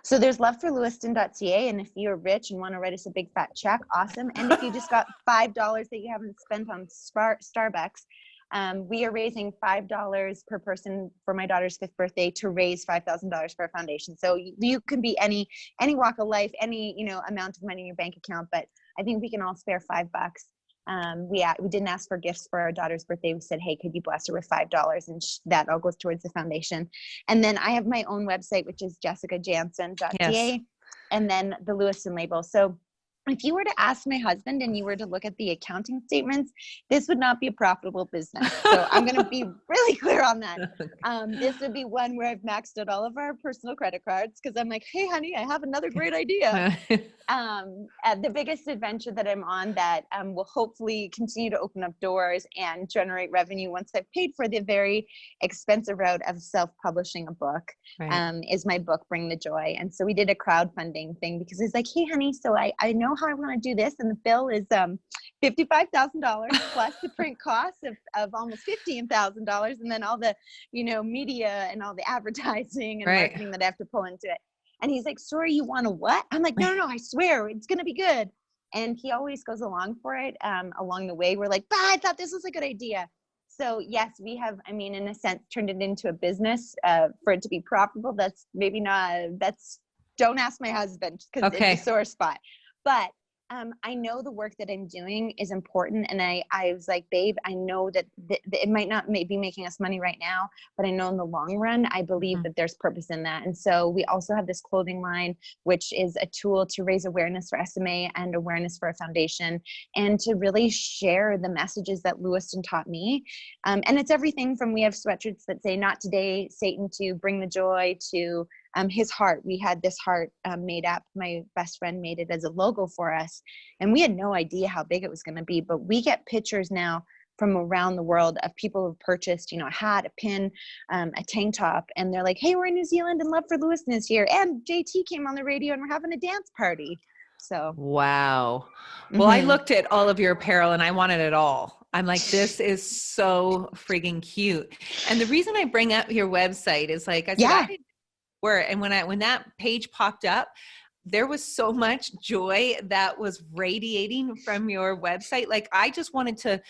So there's loveforlewiston.ca. And if you're rich and want to write us a big fat check, awesome. And if you just got $5 that you haven't spent on Starbucks, we are raising $5 per person for my daughter's 5th birthday to raise $5,000 for a foundation. So you can be any walk of life, any, amount of money in your bank account, but I think we can all spare $5. We didn't ask for gifts for our daughter's birthday. We said, hey, could you bless her with $5? And that all goes towards the foundation. And then I have my own website, which is jessicajanzen.ca, Yes. and then the Lewiston label. So if you were to ask my husband and you were to look at the accounting statements, this would not be a profitable business. So I'm going to be really clear on that. This would be one where I've maxed out all of our personal credit cards because I'm like, hey, honey, I have another great idea. The biggest adventure that I'm on that will hopefully continue to open up doors and generate revenue once I've paid for the very expensive route of self-publishing a book, Right. is my book, Bring the Joy. And so we did a crowdfunding thing because it's like, hey, honey, so I know how I want to do this. And the bill is $55,000 plus the print costs of almost $15,000. And then all the, media and all the advertising and Right. marketing that I have to pull into it. And he's like, sorry, you want a what? I'm like, no, I swear it's going to be good. And he always goes along for it. Along the way, we're like, I thought this was a good idea. So yes, we have, in a sense, turned it into a business for it to be profitable. That's maybe not, don't ask my husband because it's a sore spot. But I know the work that I'm doing is important. And I was like, babe, I know that it might not be making us money right now, but I know in the long run, I believe that there's purpose in that. And so we also have this clothing line, which is a tool to raise awareness for SMA and awareness for a foundation and to really share the messages that Lewiston taught me. And it's everything from, we have sweatshirts that say, not today, Satan, to bring the joy, to his heart. We had this heart made up. My best friend made it as a logo for us. And we had no idea how big it was going to be, but we get pictures now from around the world of people who've purchased, a hat, a pin, a tank top. And they're like, hey, we're in New Zealand and Love for Lewiston is here. And JT came on the radio and we're having a dance party. So. Wow. Well, I looked at all of your apparel and I wanted it all. I'm like, this is so friggin' cute. And the reason I bring up your website is like, I said, I didn't and when that page popped up, there was so much joy that was radiating from your website. Like I just wanted to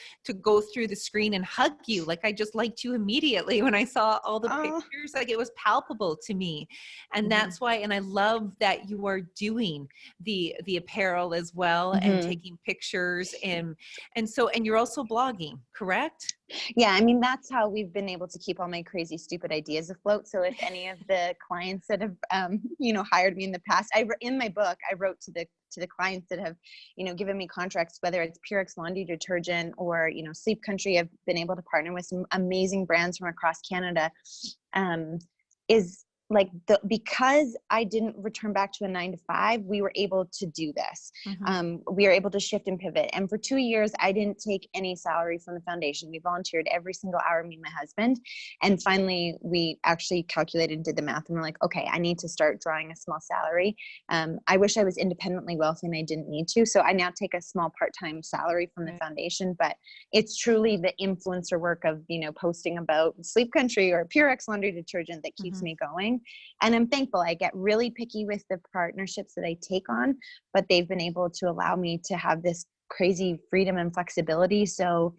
go through the screen and hug you. Like I just liked you immediately when I saw all the pictures. Like it was palpable to me. And that's why, and I love that you are doing the apparel as well and taking pictures and you're also blogging, correct? Yeah, that's how we've been able to keep all my crazy, stupid ideas afloat. So if any of the clients that have, hired me in the past, in my book, I wrote to the clients that have, given me contracts, whether it's Purex laundry detergent or, Sleep Country. I've been able to partner with some amazing brands from across Canada. Is like because I didn't return back to a 9-to-5, we were able to do this. We were able to shift and pivot. And for 2 years, I didn't take any salary from the foundation. We volunteered every single hour, me and my husband. And finally, we actually calculated and did the math. And we're like, okay, I need to start drawing a small salary. I wish I was independently wealthy and I didn't need to. So I now take a small part-time salary from the foundation, but it's truly the influencer work of, posting about Sleep Country or Purex laundry detergent that keeps me going. And I'm thankful. I get really picky with the partnerships that I take on, but they've been able to allow me to have this crazy freedom and flexibility. So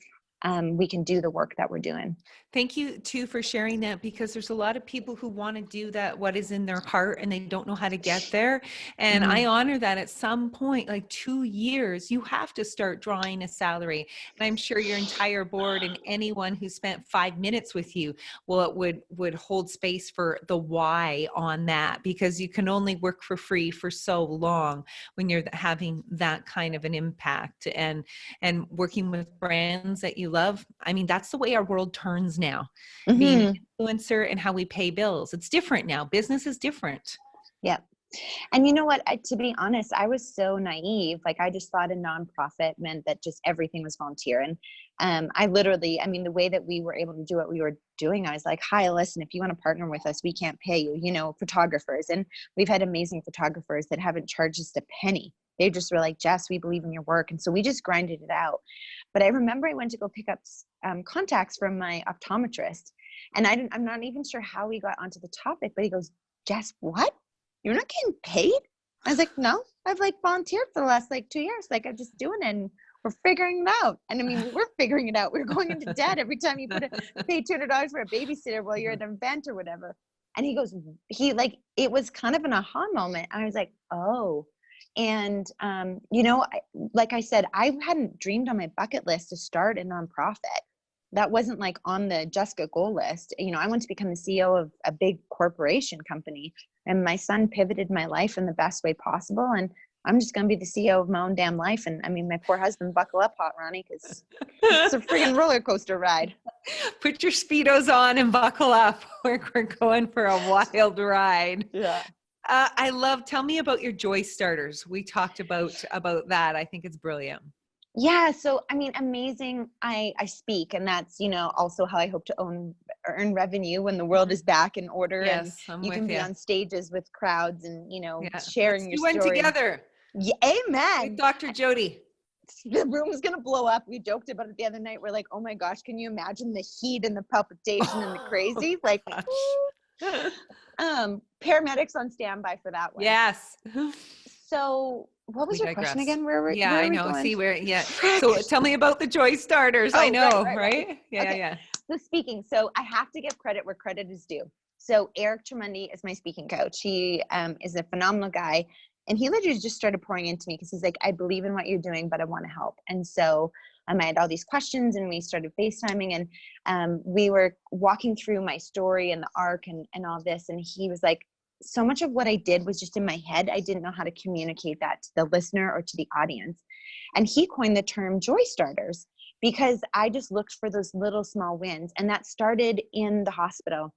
we can do the work that we're doing. Thank you too for sharing that, because there's a lot of people who want to do that, what is in their heart, and they don't know how to get there. And I honor that at some point, like 2 years, you have to start drawing a salary. And I'm sure your entire board and anyone who spent 5 minutes with you, well, it would hold space for the why on that, because you can only work for free for so long when you're having that kind of an impact and working with brands that you love. That's the way our world turns now, being an influencer and how we pay bills. It's different now. Business is different. Yeah. And you know what, to be honest, I was so naive. Like I just thought a nonprofit meant that just everything was volunteer. And I literally, the way that we were able to do what we were doing, I was like, hi, listen, if you want to partner with us, we can't pay you, photographers. And we've had amazing photographers that haven't charged us a penny. They just were like, Jess, we believe in your work. And so we just grinded it out. But I remember I went to go pick up contacts from my optometrist. And I'm not even sure how we got onto the topic, but he goes, Jess, what? you're not getting paid? I was like, no, I've like volunteered for the last like 2 years. Like I'm just doing it and we're figuring it out. And I mean, we were figuring it out. We were going into debt every time you pay $200 for a babysitter while you're at an event or whatever. And he goes, it was kind of an aha moment. I was like, oh. And, like I said, I hadn't dreamed on my bucket list to start a nonprofit. That wasn't like on the Jessica goal list. I want to become the CEO of a big corporation company, and my son pivoted my life in the best way possible. And I'm just going to be the CEO of my own damn life. And I mean, my poor husband, buckle up, hot Ronnie, because it's a friggin' roller coaster ride. Put your Speedos on and buckle up. We're going for a wild ride. Yeah. Tell me about your joy starters. We talked about that. I think it's brilliant. Yeah. So, I mean, amazing. I speak, and that's, also how I hope to earn revenue when the world is back in order. Yes, and you can be on stages with crowds and, sharing your story. We went together. Yeah, amen. With Dr. Jody. The room's going to blow up. We joked about it the other night. We're like, oh my gosh, can you imagine the heat and the palpitation and the crazy? Like, paramedics on standby for that one. Yes. So what was your question again? Where were I know. Going? So tell me about the joy starters. I know, right? Yeah, okay. Yeah. So speaking. So I have to give credit where credit is due. So Eric Tremundi is my speaking coach. He is a phenomenal guy. And he literally just started pouring into me because he's like, I believe in what you're doing, but I want to help. And so I had all these questions, and we started FaceTiming, and we were walking through my story and the arc and all this. And he was like, so much of what I did was just in my head. I didn't know how to communicate that to the listener or to the audience. And he coined the term joy starters because I just looked for those little small wins. And that started in the hospital.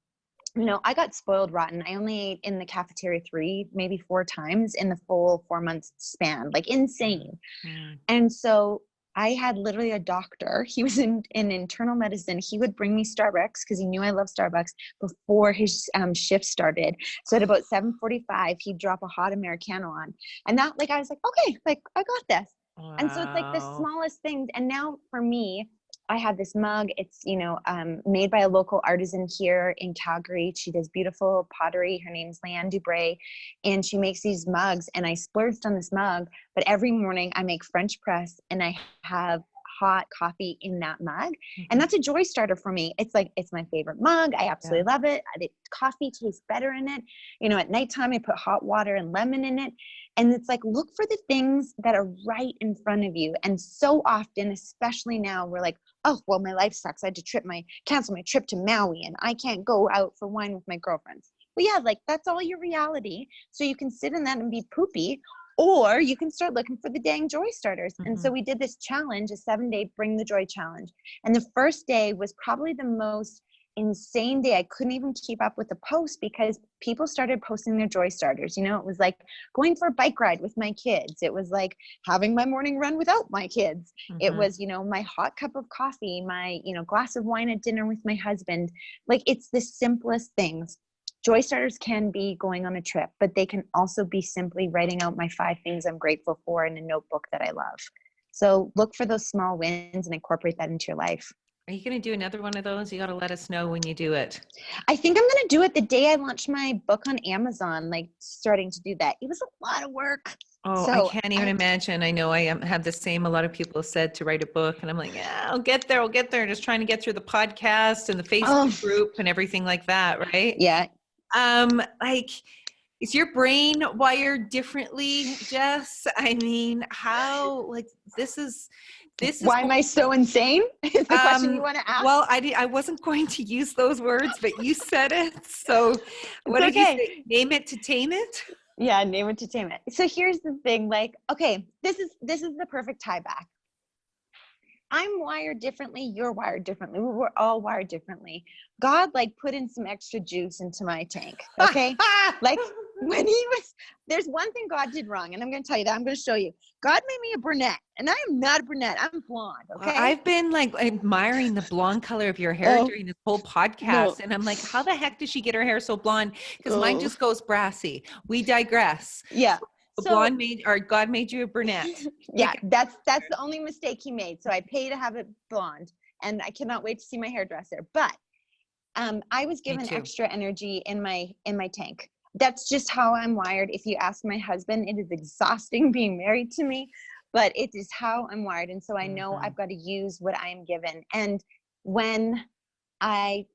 I got spoiled rotten. I only ate in the cafeteria 3, maybe 4 times in the full 4 months span, like insane. Mm. And so I had literally a doctor. He was in internal medicine. He would bring me Starbucks because he knew I love Starbucks before his shift started. So at about 7:45, he'd drop a hot Americano on. And that, I was like, okay, I got this. Wow. And so it's like the smallest things. And now for me, I have this mug. It's, made by a local artisan here in Calgary. She does beautiful pottery. Her name's Leanne Dubray, and she makes these mugs, and I splurged on this mug, but every morning I make French press and I have hot coffee in that mug. Mm-hmm. And that's a joy starter for me. It's my favorite mug. I absolutely love it. The coffee tastes better in it. At nighttime I put hot water and lemon in it. And it's like, look for the things that are right in front of you. And so often, especially now, we're like, oh, well, my life sucks. I had to cancel my trip to Maui, and I can't go out for wine with my girlfriends. Well, yeah, that's all your reality. So you can sit in that and be poopy, or you can start looking for the dang joy starters. Mm-hmm. And so we did this challenge, a 7-day Bring the Joy challenge. And the first day was probably the most insane day. I couldn't even keep up with the post because people started posting their joy starters. It was like going for a bike ride with my kids. It was like having my morning run without my kids. Mm-hmm. It was, my hot cup of coffee, my, glass of wine at dinner with my husband. It's the simplest things. Joy starters can be going on a trip, but they can also be simply writing out my 5 things I'm grateful for in a notebook that I love. So look for those small wins and incorporate that into your life. Are you going to do another one of those? You got to let us know when you do it. I think I'm going to do it the day I launch my book on Amazon, starting to do that. It was a lot of work. Oh, so I can't even imagine. I know I have the same. A lot of people have said to write a book, and I'm like, yeah, I'll get there. Just trying to get through the podcast and the Facebook group and everything like that. Right. Yeah. Is your brain wired differently, Jess? I mean, how, this is why am I so insane? Is the question you want to ask? Well, I wasn't going to use those words, but you said it. So what did you say? Name it to tame it? Yeah, name it to tame it. So here's the thing, this is the perfect tie back. I'm wired differently. You're wired differently. We're all wired differently. God put in some extra juice into my tank. Okay. When there's one thing God did wrong, and I'm going to tell you that. I'm going to show you. God made me a brunette, and I am not a brunette. I'm blonde. Okay. I've been admiring the blonde color of your hair during this whole podcast. And I'm like, how the heck does she get her hair so blonde? Because mine just goes brassy. We digress. Yeah. God made you a brunette. Yeah, that's the only mistake he made. So I pay to have it blonde, and I cannot wait to see my hairdresser. But I was given extra energy in my tank. that's just how I'm wired. If you ask my husband, it is exhausting being married to me, but it is how I'm wired. And so I know I've got to use what I am given. And when I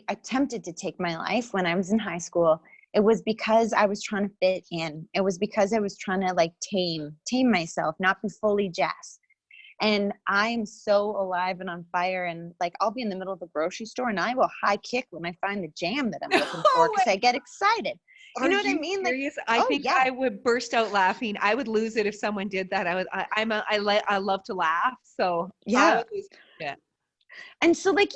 attempted to take my life when I was in high school, it was because I was trying to fit in. It was because I was trying to like tame myself, not be fully Jess. And I'm so alive and on fire. And like, I'll be in the middle of the grocery store and I will high kick when I find the jam that I'm looking for because I get excited. You know what I mean? Serious? Like, I think I would burst out laughing. I would lose it if someone did that. I love to laugh. So I yeah. would lose it. And so like,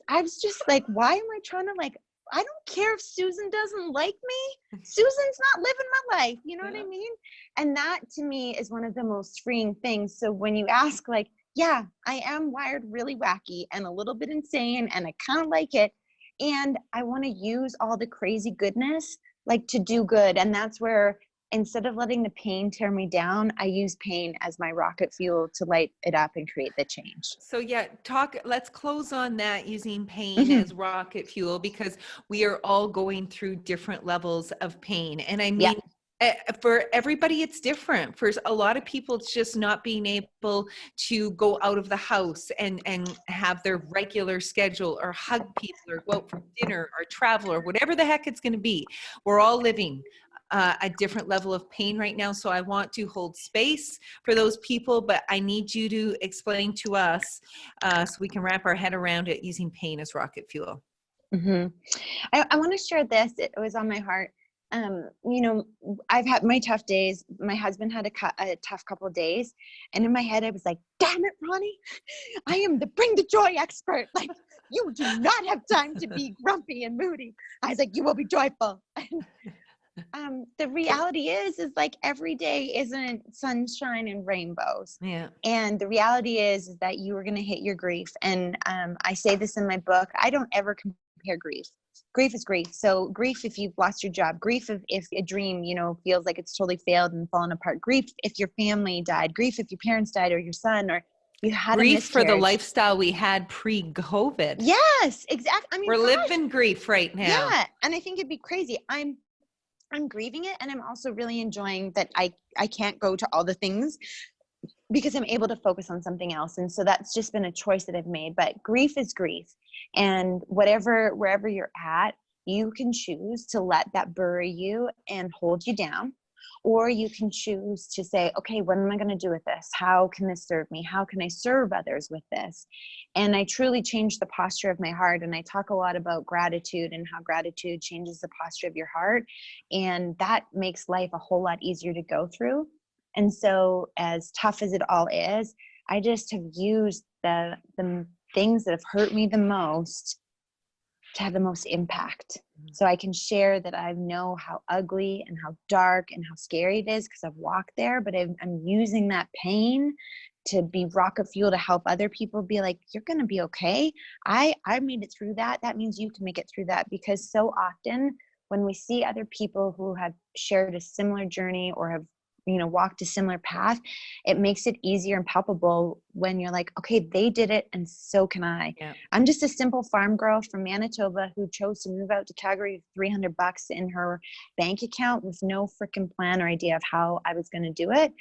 I was just like, why am I trying to like, I don't care if Susan doesn't like me. Susan's not living my life. You know what I mean? And that to me is one of the most freeing things. So when you ask like, yeah, I am wired really wacky and a little bit insane and I kind of like it. And I want to use all the crazy goodness like to do good. And that's where instead of letting the pain tear me down, I use pain as my rocket fuel to light it up and create the change. So let's close on that, using pain as rocket fuel, because we are all going through different levels of pain. And I mean, for everybody, it's different. For a lot of people, it's just not being able to go out of the house and have their regular schedule or hug people or go out for dinner or travel or whatever the heck it's going to be. We're all living a different level of pain right now. So I want to hold space for those people, but I need you to explain to us so we can wrap our head around it, using pain as rocket fuel. I want to share this. It was on my heart. You know, I've had my tough days. My husband had a tough couple of days. And in my head, I was like, damn it, Ronnie, I am the bring the joy expert. Like, you do not have time to be grumpy and moody. I was like, you will be joyful. The reality is like every day isn't sunshine and rainbows. Yeah. And the reality is that you are going to hit your grief. And I say this in my book, I don't ever compare grief. Grief is grief. So grief if you've lost your job, grief if a dream, you know, feels like it's totally failed and fallen apart, grief if your family died, grief if your parents died or your son, or you had a grief for the miscarriage. lifestyle we had pre-COVID. Yes, exactly. I mean, we're living grief right now. Yeah. And I think it'd be crazy. I'm grieving it. And I'm also really enjoying that I can't go to all the things because I'm able to focus on something else. And so that's just been a choice that I've made. But grief is grief. And wherever you're at, you can choose to let that bury you and hold you down. Or you can choose to say, okay, what am I going to do with this? How can this serve me? How can I serve others with this? And I truly changed the posture of my heart. And I talk a lot about gratitude and how gratitude changes the posture of your heart. And that makes life a whole lot easier to go through. And so as tough as it all is, I just have used the things that have hurt me the most to have the most impact. So I can share that I know how ugly and how dark and how scary it is because I've walked there, but I'm using that pain to be rocket fuel to help other people be like, you're going to be okay. I made it through that. That means you can make it through that. Because so often when we see other people who have shared a similar journey or have, you know, walked a similar path, it makes it easier and palpable when you're like, okay, they did it and so can I. Yeah. I'm just a simple farm girl from Manitoba who chose to move out to Calgary with $300 in her bank account with no freaking plan or idea of how I was going to do it.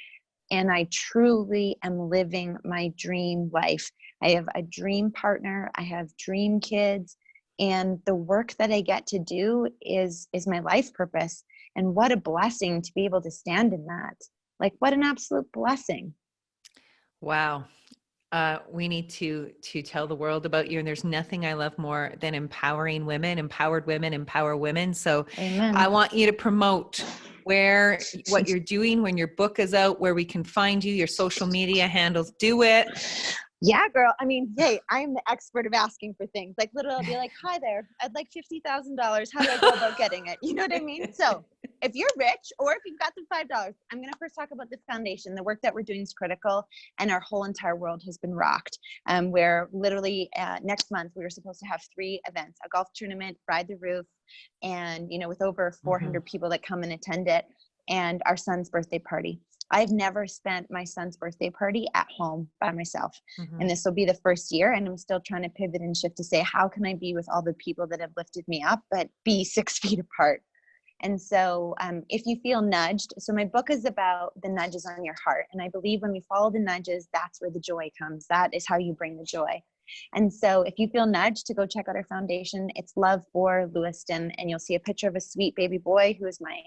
And I truly am living my dream life. I have a dream partner. I have dream kids. And the work that I get to do is my life purpose. And what a blessing to be able to stand in that. Like, what an absolute blessing. Wow. We need to tell the world about you. And there's nothing I love more than empowering women. Empowered women empower women. So Amen. I want you to promote what you're doing when your book is out, where we can find you, your social media handles. Do it. Yeah, girl. I mean, hey, I'm the expert of asking for things. Like, literally, I'll be like, hi there, I'd like $50,000. How do I go about getting it? You know what I mean? So if you're rich or if you've got the $5, I'm going to first talk about the foundation. The work that we're doing is critical, and our whole entire world has been rocked. Where literally next month, we were supposed to have 3 events, a golf tournament, Ride the Roof, and, you know, with over 400 people that come and attend it, and our son's birthday party. I've never spent my son's birthday party at home by myself. And this will be the first year. And I'm still trying to pivot and shift to say, how can I be with all the people that have lifted me up, but be 6 feet apart? And so if you feel nudged, so my book is about the nudges on your heart. And I believe when we follow the nudges, that's where the joy comes. That is how you bring the joy. And so if you feel nudged to go check out our foundation, it's Love for Lewiston. And you'll see a picture of a sweet baby boy who is my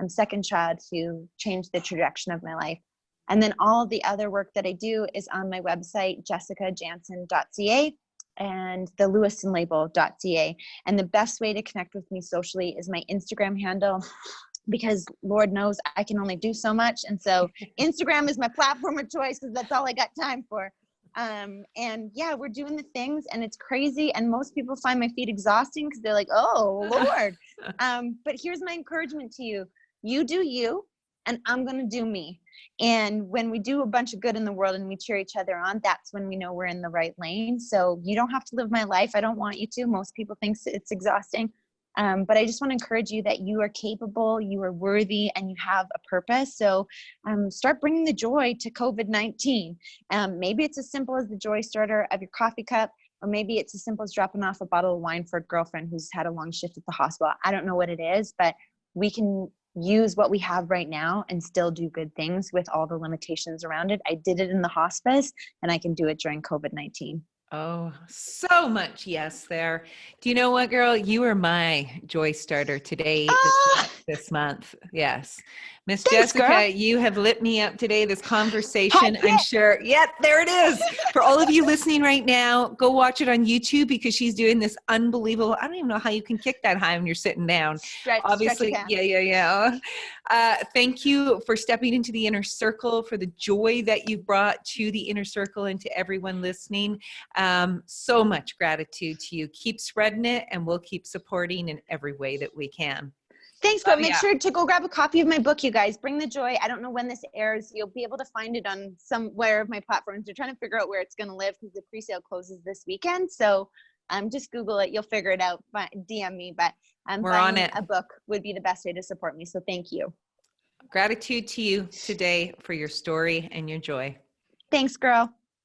second child who changed the trajectory of my life. And then all the other work that I do is on my website, jessicajanzen.ca and the lewistonlabel.ca. And the best way to connect with me socially is my Instagram handle, because Lord knows I can only do so much. And so Instagram is my platform of choice because that's all I got time for. And yeah, we're doing the things and it's crazy. And most people find my feed exhausting because they're like, oh Lord. But here's my encouragement to you. You do you, and I'm going to do me. And when we do a bunch of good in the world and we cheer each other on, that's when we know we're in the right lane. So you don't have to live my life. I don't want you to. Most people think it's exhausting. But I just want to encourage you that you are capable, you are worthy, and you have a purpose. So start bringing the joy to COVID-19. Maybe it's as simple as the joy starter of your coffee cup, or maybe it's as simple as dropping off a bottle of wine for a girlfriend who's had a long shift at the hospital. I don't know what it is, but we can use what we have right now and still do good things with all the limitations around it. I did it in the hospice, and I can do it during COVID-19. Oh, so much yes there. Do you know what, girl? You are my joy starter today, this month. Yes. Miss Thanks, Jessica, girl. you have lit me up today, this conversation. Heck I'm yeah. sure. Yep, there it is. For all of you listening right now, go watch it on YouTube because she's doing this unbelievable. I don't even know how you can kick that high when you're sitting down. Obviously, yeah. Thank you for stepping into the inner circle, for the joy that you brought to the inner circle and to everyone listening. So much gratitude to you. Keep spreading it, and we'll keep supporting in every way that we can. Thanks, girl. Make sure to go grab a copy of my book, you guys. Bring the joy. I don't know when this airs. You'll be able to find it on somewhere of my platforms. We're trying to figure out where it's going to live because the pre-sale closes this weekend. So just Google it. You'll figure it out. DM me. But we're on it. A book would be the best way to support me. So thank you. Gratitude to you today for your story and your joy. Thanks, girl.